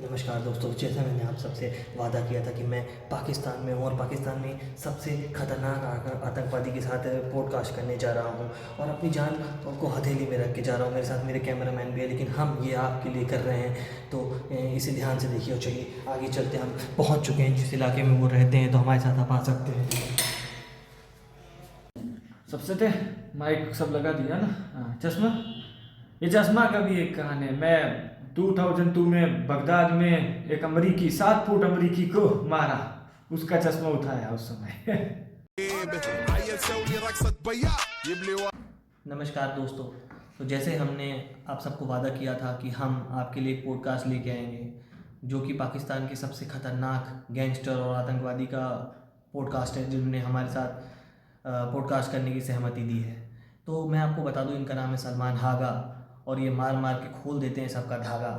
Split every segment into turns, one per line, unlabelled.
नमस्कार दोस्तों, जैसा मैंने आप सबसे वादा किया था कि मैं पाकिस्तान में हूँ और पाकिस्तान में सबसे ख़तरनाक आतंकवादी के साथ पॉडकास्ट करने जा रहा हूँ और अपनी जान को हथेली में रख के जा रहा हूँ। मेरे साथ मेरे कैमरामैन भी है, लेकिन हम ये आपके लिए कर रहे हैं, तो इसे ध्यान से देखिए। और चलिए आगे चलते, हम पहुँच चुके हैं जिस इलाके में वो रहते हैं, तो हमारे साथ आप आ सकते हैं।
सबसे थे माइक सब लगा दिया ना। हाँ, चश्मा, ये चश्मा का भी एक कहानी है। मैं 2002 में बगदाद में एक अमरीकी 7 फुट अमरीकी को मारा, उसका चश्मा उठाया उस समय।
नमस्कार दोस्तों, तो जैसे हमने आप सबको वादा किया था कि हम आपके लिए एक पॉडकास्ट लेके आएंगे जो कि पाकिस्तान के सबसे ख़तरनाक गैंगस्टर और आतंकवादी का पॉडकास्ट है, जिन्होंने हमारे साथ पॉडकास्ट करने की सहमति दी है। तो मैं आपको बता दूं, इनका नाम है सलमान हागा और ये मार मार के खोल देते हैं सबका धागा।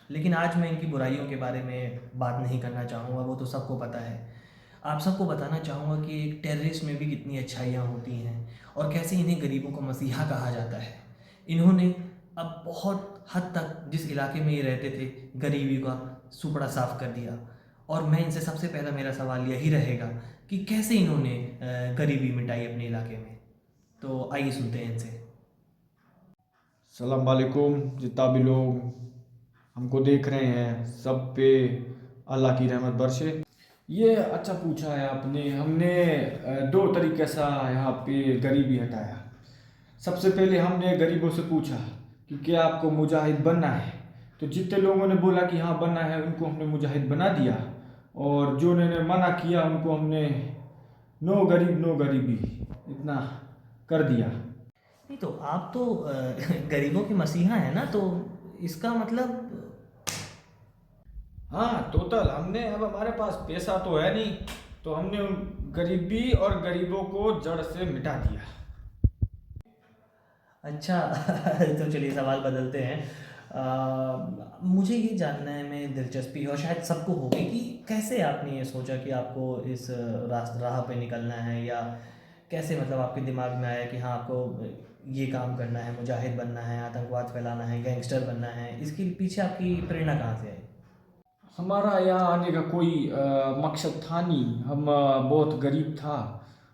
लेकिन आज मैं इनकी बुराइयों के बारे में बात नहीं करना चाहूँगा, वो तो सबको पता है। आप सबको बताना चाहूँगा कि एक टेररिस्ट में भी कितनी अच्छाइयाँ होती हैं और कैसे इन्हें गरीबों का मसीहा कहा जाता है। इन्होंने अब बहुत हद तक जिस इलाके में ये रहते थे, गरीबी का सुपड़ा साफ कर दिया। और मैं इनसे सबसे पहला मेरा सवाल यही रहेगा कि कैसे इन्होंने गरीबी मिटाई अपने इलाके में। तो आइए सुनते हैं इनसे।
सलाम वालेकुम। जितना भी लोग हमको देख रहे हैं सब पे अल्लाह की रहमत बरसे। ये अच्छा पूछा है आपने। हमने 2 तरीके से यहाँ पे गरीबी हटाया। सबसे पहले हमने गरीबों से पूछा कि क्या आपको मुजाहिद बनना है, तो जितने लोगों ने बोला कि हाँ बनना है, उनको हमने मुजाहिद बना दिया। और जो ने मना किया उनको हमने नो गरीब नो गरीबी इतना कर दिया।
नहीं तो आप तो गरीबों के मसीहा हैं ना, तो इसका मतलब
हाँ टोटल हमने, अब हमारे पास पैसा तो है नहीं, तो हमने उन गरीबी और गरीबों को जड़ से मिटा दिया।
अच्छा तो चलिए सवाल बदलते हैं। मुझे ये जानना है, मैं दिलचस्पी और शायद सबको होगी कि कैसे आपने ये सोचा कि आपको इस राह पे निकलना है, या कैसे मतलब आपके दिमाग में आया कि हाँ आपको ये काम करना है, मुजाहिद बनना है, आतंकवाद फैलाना है, गैंगस्टर बनना है। इसके पीछे आपकी प्रेरणा कहाँ से आई?
हमारा यहाँ आने का कोई मकसद था नहीं। हम बहुत गरीब था,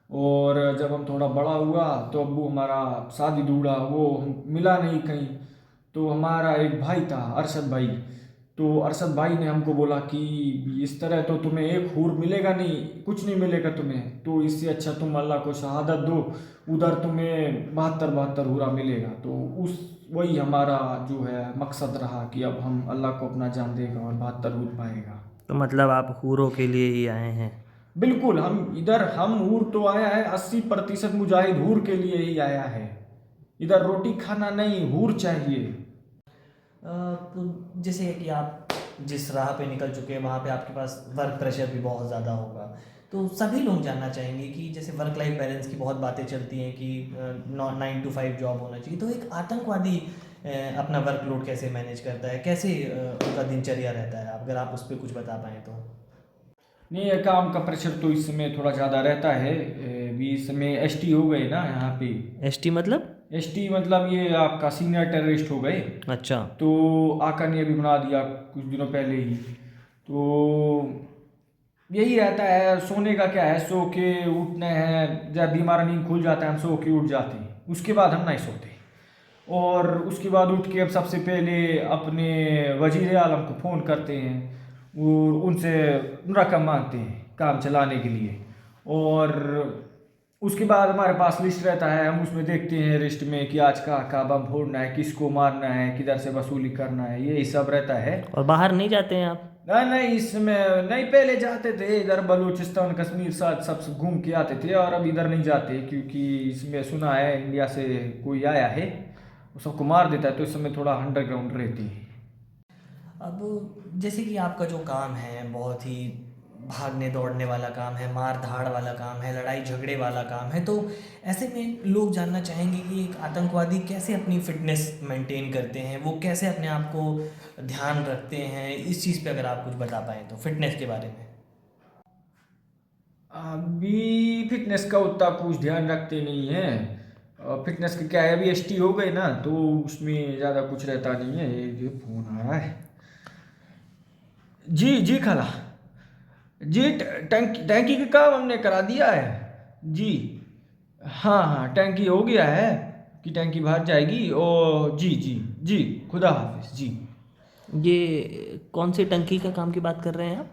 और जब हम थोड़ा बड़ा हुआ तो अब्बू हमारा शादी ढूंढा, वो मिला नहीं कहीं। तो हमारा एक भाई था अरशद भाई, तो अरशद भाई ने हमको बोला कि इस तरह तो तुम्हें एक हूर मिलेगा नहीं, कुछ नहीं मिलेगा तुम्हें, तो इससे अच्छा तुम अल्लाह को शहादत दो, उधर तुम्हें 72 हूरा मिलेगा। तो उस वही हमारा जो है मकसद रहा कि अब हम अल्लाह को अपना जान देगा और 72 हूर पाएगा।
तो मतलब आप हूरों के लिए ही आए हैं?
बिल्कुल, हम हूर तो आया है 80% मुजाहिद हूर के लिए ही आया है। इधर रोटी खाना नहीं, हूर चाहिए।
तो जैसे कि आप जिस राह पे निकल चुके हैं, वहाँ पे आपके पास वर्क प्रेशर भी बहुत ज़्यादा होगा। तो सभी लोग जानना चाहेंगे कि जैसे वर्क लाइफ बैलेंस की बहुत बातें चलती हैं कि 9 to 5 जॉब होना चाहिए, तो एक आतंकवादी अपना वर्कलोड कैसे मैनेज करता है, कैसे उनका दिनचर्या रहता है? अगर आप उस पर कुछ बता पाएँ तो।
नहीं, ये काम का प्रेशर तो इस समय थोड़ा ज़्यादा रहता है। भी इस समय एसटी हो गए ना यहाँ पे।
एसटी मतलब?
एसटी मतलब ये आपका सीनियर टेररिस्ट हो गए।
अच्छा।
तो आका ने अभी बना दिया कुछ दिनों पहले ही। तो यही रहता है, सोने का क्या है, सो के उठना है, जब भी हमारा नींद खुल जाता है हम सो के उठ जाते हैं, उसके बाद हम नहीं सोते। और उसके बाद उठ के अब सबसे पहले अपने वजीर आलम को फ़ोन करते हैं और उनसे रकम मांगते हैं काम चलाने के लिए। और उसके बाद हमारे पास लिस्ट रहता है, हम उसमें देखते हैं लिस्ट में कि आज का बम फोड़ना है, किसको मारना है, किधर से वसूली करना है, यही सब रहता है।
और बाहर नहीं जाते हैं आप?
नहीं नहीं, इसमें नहीं, पहले जाते थे इधर बलूचिस्तान कश्मीर साथ सब घूम के आते थे, और अब इधर नहीं जाते क्योंकि इसमें सुना है इंडिया से कोई आया है, वो सबको मार देता है, तो इस समय थोड़ा अंडरग्राउंड रहती है।
अब जैसे कि आपका जो काम है बहुत ही भागने दौड़ने वाला काम है, मार धाड़ वाला काम है, लड़ाई झगड़े वाला काम है, तो ऐसे में लोग जानना चाहेंगे कि एक आतंकवादी कैसे अपनी फिटनेस मेंटेन करते हैं, वो कैसे अपने आप को ध्यान रखते हैं। इस चीज़ पे अगर आप कुछ बता पाएँ तो, फिटनेस के बारे में।
अभी फिटनेस का उतना कुछ ध्यान रखते नहीं हैं। फिटनेस का क्या है, अभी एसटी हो गए ना तो उसमें ज़्यादा कुछ रहता नहीं है। ये फ़ोन आ रहा है। जी जी खाला जी, टैंकी का काम हमने करा दिया है जी। हाँ हाँ, टैंकी हो गया है कि टैंकी बाहर जाएगी। और जी जी जी, खुदा हाफिज जी।
ये कौन सी टंकी का काम की बात कर रहे हैं आप?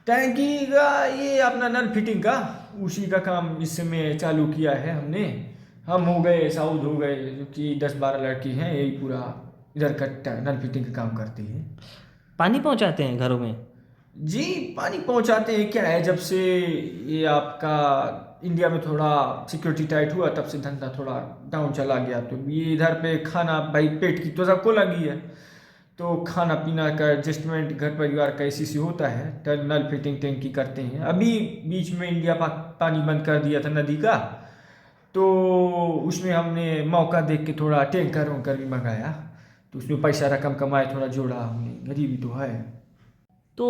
टैंकी का ये अपना नल फिटिंग का, उसी का काम इस समय चालू किया है हमने। हम हो गए साउथ हो गए, जो कि 10-12 लड़के हैं, यही पूरा इधर का नल फिटिंग का काम करते हैं।
पानी पहुंचाते हैं घरों में?
जी पानी पहुंचाते हैं। क्या है, जब से ये आपका इंडिया में थोड़ा सिक्योरिटी टाइट हुआ तब से धंधा थोड़ा डाउन चला गया। तो ये इधर पे खाना, भाई पेट की तो सबको लगी है, तो खाना पीना का एडजस्टमेंट घर परिवार का इसी से होता है। नल फिटिंग टैंकी करते हैं। अभी बीच में इंडिया पानी बंद कर दिया था नदी का, तो उसमें हमने मौका देख के थोड़ा टैंकर वैंकर भी मंगाया, तो उसमें पैसा रकम कमाए, थोड़ा जोड़ा हमने, गरीबी तो है।
तो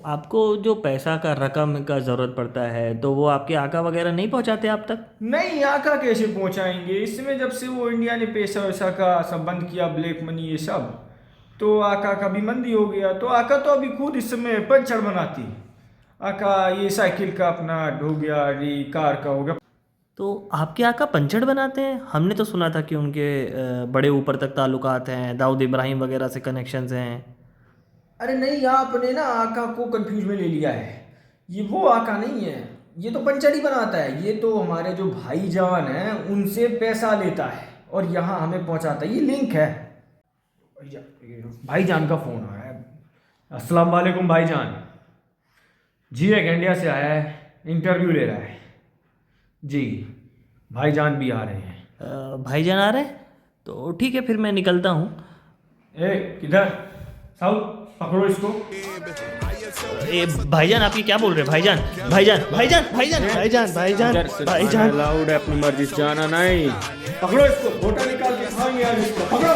आपको जो पैसा का रकम का ज़रूरत पड़ता है तो वो आपके आका वगैरह नहीं पहुंचाते आप तक?
नहीं, आका कैसे पहुंचाएंगे, इसमें जब से वो इंडिया ने पैसा वैसा का सब बंद किया, ब्लैक मनी ये सब, तो आका का भी मंदी हो गया। तो आका तो अभी खुद इस समय पंचर बनाती। आका ये साइकिल का अपना हो गया, ये कार का हो गया।
तो आपके आका पंचर बनाते हैं? हमने तो सुना था कि उनके बड़े ऊपर तक ताल्लुकात हैं, दाऊद इब्राहिम वगैरह से कनेक्शंस हैं।
अरे नहीं, आपने ना आका को कंफ्यूज में ले लिया है। ये वो आका नहीं है, ये तो पंचर ही बनाता है। ये तो हमारे जो भाईजान हैं उनसे पैसा लेता है और यहाँ हमें पहुँचाता है। ये लिंक है। भाईजान का फ़ोन आ रहा है। अस्सलाम वालेकुम भाईजान जी, एक इंडिया से आया है, इंटरव्यू ले रहा है जी। भाईजान भी आ रहे हैं।
भाईजान आ रहे हैं तो ठीक है, फिर मैं निकलता हूँ।
ए किधर, साउथ पकड़ो इसको।
ए भाईजान, आप ये क्या बोल रहे हैं? भाईजान भाईजान भाईजान भाईजान भाईजान भाईजान भाईजान
अलाउड है, अपनी मर्जी से जाना नहीं। पकड़ो इसको, फोटो निकाल के खाएंगे आज इसको, पकड़ो।